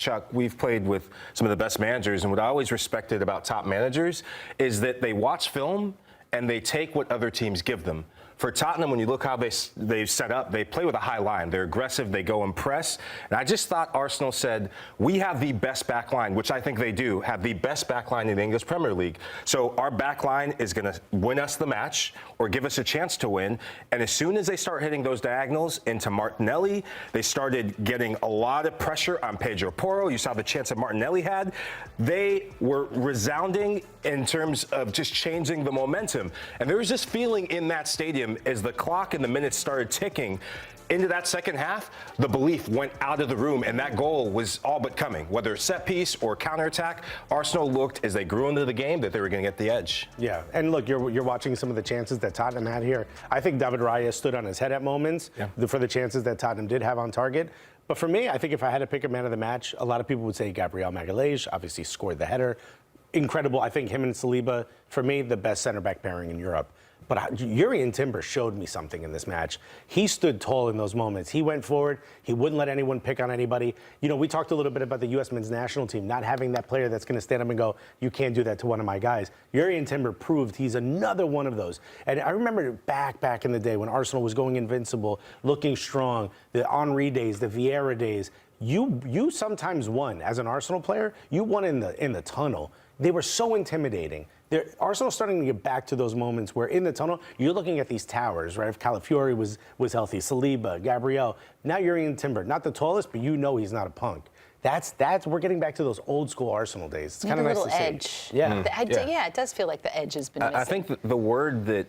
Chuck, we've played with some of the best managers, and what I always respected about top managers is that they watch film and they take what other teams give them. For Tottenham, when you look how they set up, they play with a high line. They're aggressive. They go and press. And I just thought Arsenal said, we have the best back line, which I think they do, have the best back line in the English Premier League. So our back line is going to win us the match or give us a chance to win. And as soon as they start hitting those diagonals into Martinelli, they started getting a lot of pressure on Pedro Porro. You saw the chance that Martinelli had. They were resounding in terms of just changing the momentum. And there was this feeling in that stadium as the clock and the minutes started ticking into that second half, the belief went out of the room, and that goal was all but coming. Whether set piece or counterattack, Arsenal looked, as they grew into the game, that they were going to get the edge. Yeah, and look, you're watching some of the chances that Tottenham had here. I think David Raya stood on his head at moments for the chances that Tottenham did have on target. But for me, I think if I had to pick a man of the match, a lot of people would say Gabriel Magalhaes, obviously scored the header. Incredible. I think him and Saliba, for me, the best center-back pairing in Europe. But Jurrien Timber showed me something in this match. He stood tall in those moments. He went forward. He wouldn't let anyone pick on anybody. You know, we talked a little bit about the U.S. men's national team not having that player that's going to stand up and go, you can't do that to one of my guys. Jurrien Timber proved he's another one of those. And I remember back in the day when Arsenal was going invincible, looking strong, the Henry days, the Vieira days. You sometimes won as an Arsenal player. You won in the tunnel. They were so intimidating. Arsenal's starting to get back to those moments where in the tunnel, you're looking at these towers, right? If Calafiori was healthy, Saliba, Gabriel. Now Jurrien Timber, not the tallest, but you know he's not a punk. We're getting back to those old school Arsenal days. It's kind of nice to see. Edge. Yeah. Yeah, it does feel like the edge has been missing. I think the word that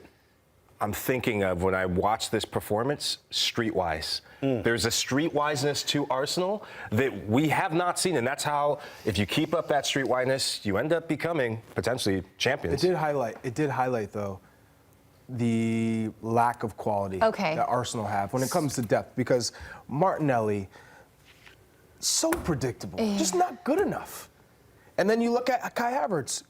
I'm thinking of when I watch this performance, streetwise. There's a streetwiseness to Arsenal that we have not seen, and that's how, if you keep up that streetwiseness, you end up becoming potentially champions. It did highlight though, the lack of quality that Arsenal have when it comes to depth, because Martinelli, so predictable, just not good enough. And then you look at Kai Havertz,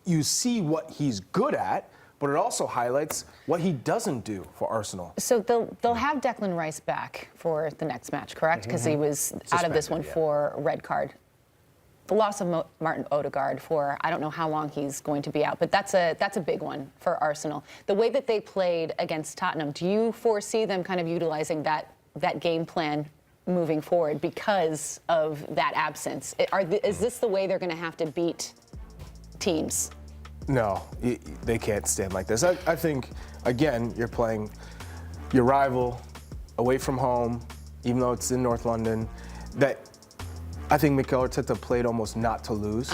you see what he's good at, but it also highlights what he doesn't do for Arsenal. So they'll have Declan Rice back for the next match, correct? Because he was out of this one for a red card. The loss of Martin Ødegaard for, I don't know how long he's going to be out, but that's a big one for Arsenal. The way that they played against Tottenham, do you foresee them kind of utilizing that game plan moving forward because of that absence? Is this the way they're going to have to beat teams? No, they can't stand like this. I think, again, you're playing your rival away from home, even though it's in North London. I think Mikel Arteta played almost not to lose.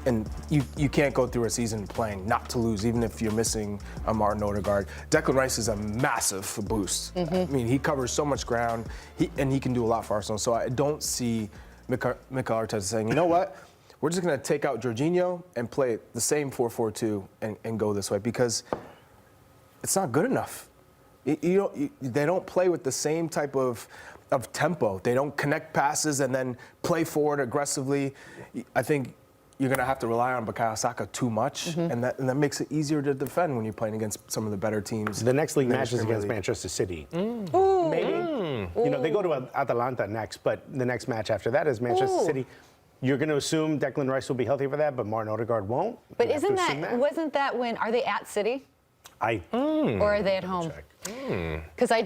And you can't go through a season playing not to lose, even if you're missing a Martin Ødegaard. Declan Rice is a massive boost. I mean, he covers so much ground, and he can do a lot for Arsenal. So I don't see Mikel Arteta saying, you know what? We're just going to take out Jorginho and play the same 4-4-2 and go this way, because it's not good enough. They don't play with the same type of tempo. They don't connect passes and then play forward aggressively. I think you're going to have to rely on Bukayo Saka too much, and that makes it easier to defend when you're playing against some of the better teams. The next league match is against Manchester City. Maybe. You know, they go to Atalanta next, but the next match after that is Manchester City. You're going to assume Declan Rice will be healthy for that, but Martin Ødegaard won't? But wasn't that when, are they at City? Or are they at home? Because I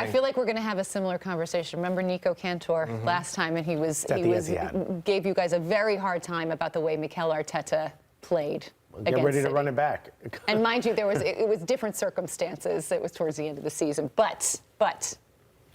feel like we're going to have a similar conversation. Remember Nico Cantor last time, and he gave you guys a very hard time about the way Mikel Arteta played. Get ready to run it back. And mind you, it was different circumstances. It was towards the end of the season, but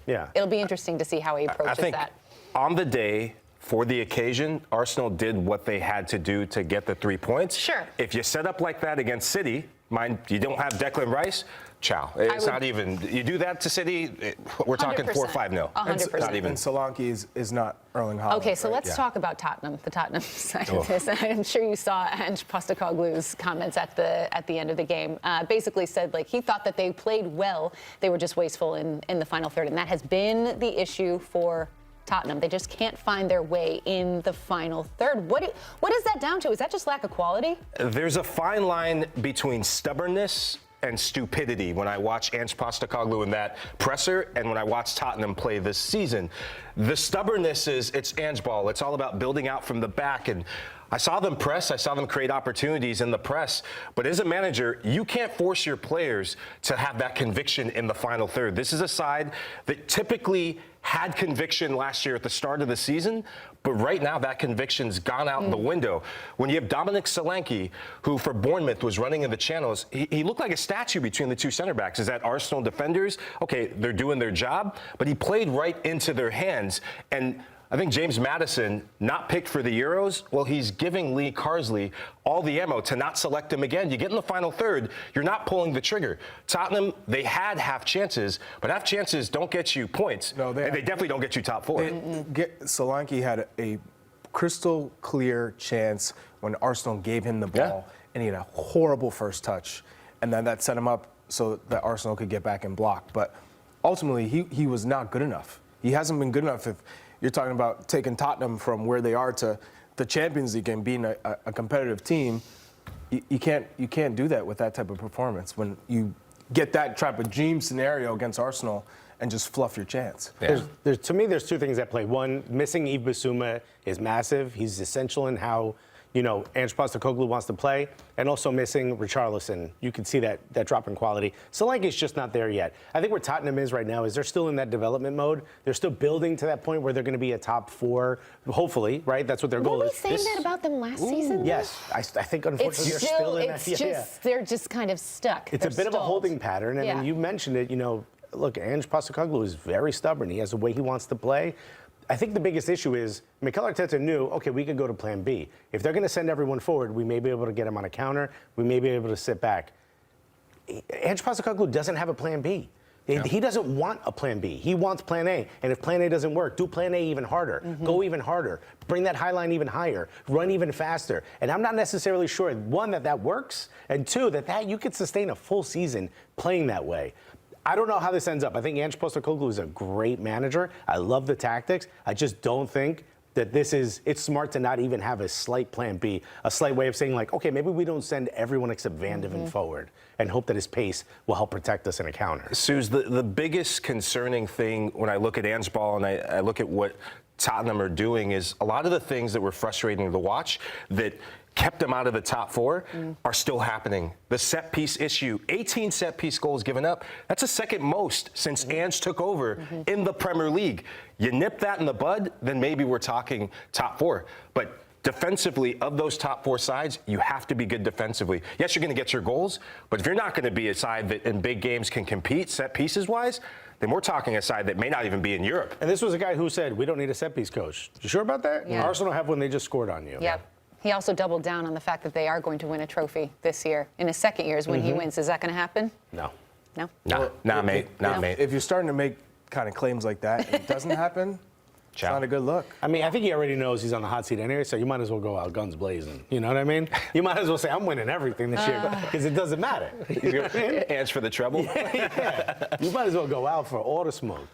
it'll be interesting to see how he approaches that. On the day, for the occasion, Arsenal did what they had to do to get the 3 points. Sure. If you set up like that against City, mind you don't have Declan Rice, ciao. It's not even. You do that to City, we're talking 4-5-0. 100%. Not even. And Solanke is not Erling Haaland. Okay, so let's talk about Tottenham, the Tottenham side of this. I'm sure you saw Ange Postecoglou's comments at the end of the game. Basically said, like, he thought that they played well. They were just wasteful in the final third, and that has been the issue for Tottenham. They just can't find their way in the final third. What is that down to? Is that just lack of quality? There's a fine line between stubbornness and stupidity when I watch Ange Postecoglou in that presser and when I watch Tottenham play this season. The stubbornness is it's Ange ball. It's all about building out from the back. And I saw them press. I saw them create opportunities in the press. But as a manager, you can't force your players to have that conviction in the final third. This is a side that typically had conviction last year at the start of the season, but right now that conviction's gone out the window. When you have Dominic Solanke, who for Bournemouth was running in the channels, he looked like a statue between the two center backs. Is that Arsenal defenders? Okay, they're doing their job, but he played right into their hands. And I think James Maddison, not picked for the Euros, well, he's giving Lee Carsley all the ammo to not select him again. You get in the final third, you're not pulling the trigger. Tottenham, they had half chances, but half chances don't get you points. No, they definitely don't get you top four. Solanke had a crystal clear chance when Arsenal gave him the ball, and he had a horrible first touch, and then that set him up so that Arsenal could get back and block. But ultimately, he was not good enough. He hasn't been good enough. If you're talking about taking Tottenham from where they are to the Champions League and being a competitive team, you can't do that with that type of performance when you get that type of dream scenario against Arsenal and just fluff your chance. Yeah. To me, there's two things at play. One, missing Yves Bissouma is massive. He's essential in how Ange Postecoglou wants to play, and also missing Richarlison. You can see that drop in quality. Solanke's just not there yet. I think where Tottenham is right now is they're still in that development mode. They're still building to that point where they're going to be a top four, hopefully, right? That's what their goal is. Were we saying that about them last season? Yes. I think, unfortunately, you're still in that. They're just kind of stuck. It's a bit of a holding pattern, and you mentioned it, look, Ange Postecoglou is very stubborn. He has a way he wants to play. I think the biggest issue is Mikel Arteta knew, okay, we could go to plan B. If they're going to send everyone forward, we may be able to get them on a counter. We may be able to sit back. Ange Postecoglou doesn't have a plan B. He doesn't want a plan B. He wants plan A. And if plan A doesn't work, do plan A even harder. Go even harder. Bring that high line even higher. Run even faster. And I'm not necessarily sure, one, that works, and two, that you could sustain a full season playing that way. I don't know how this ends up. I think Ange Postecoglou is a great manager. I love the tactics. I just don't think that it's smart to not even have a slight plan B, a slight way of saying, like, okay, maybe we don't send everyone except Van de Ven forward and hope that his pace will help protect us in a counter. Suze, the biggest concerning thing when I look at Ange ball and I look at what Tottenham are doing is a lot of the things that were frustrating to watch that kept them out of the top four are still happening. The set piece issue, 18 set piece goals given up. That's the second most since Ange took over in the Premier League. You nip that in the bud, then maybe we're talking top four. But defensively, of those top four sides, you have to be good defensively. Yes, you're going to get your goals, but if you're not going to be a side that in big games can compete set pieces wise, then we're talking a side that may not even be in Europe. And this was a guy who said, we don't need a set piece coach. You sure about that? Yeah. Arsenal have one, they just scored on you. Yep. He also doubled down on the fact that they are going to win a trophy this year. In his second year is when he wins. Is that going to happen? No. No? Nah, mate. If you're starting to make kind of claims like that and it doesn't happen, it's not a good look. I mean, I think he already knows he's on the hot seat anyway, so you might as well go out guns blazing. You know what I mean? You might as well say, I'm winning everything this year, because it doesn't matter. Ange for the treble? Yeah. You might as well go out for all the smoke.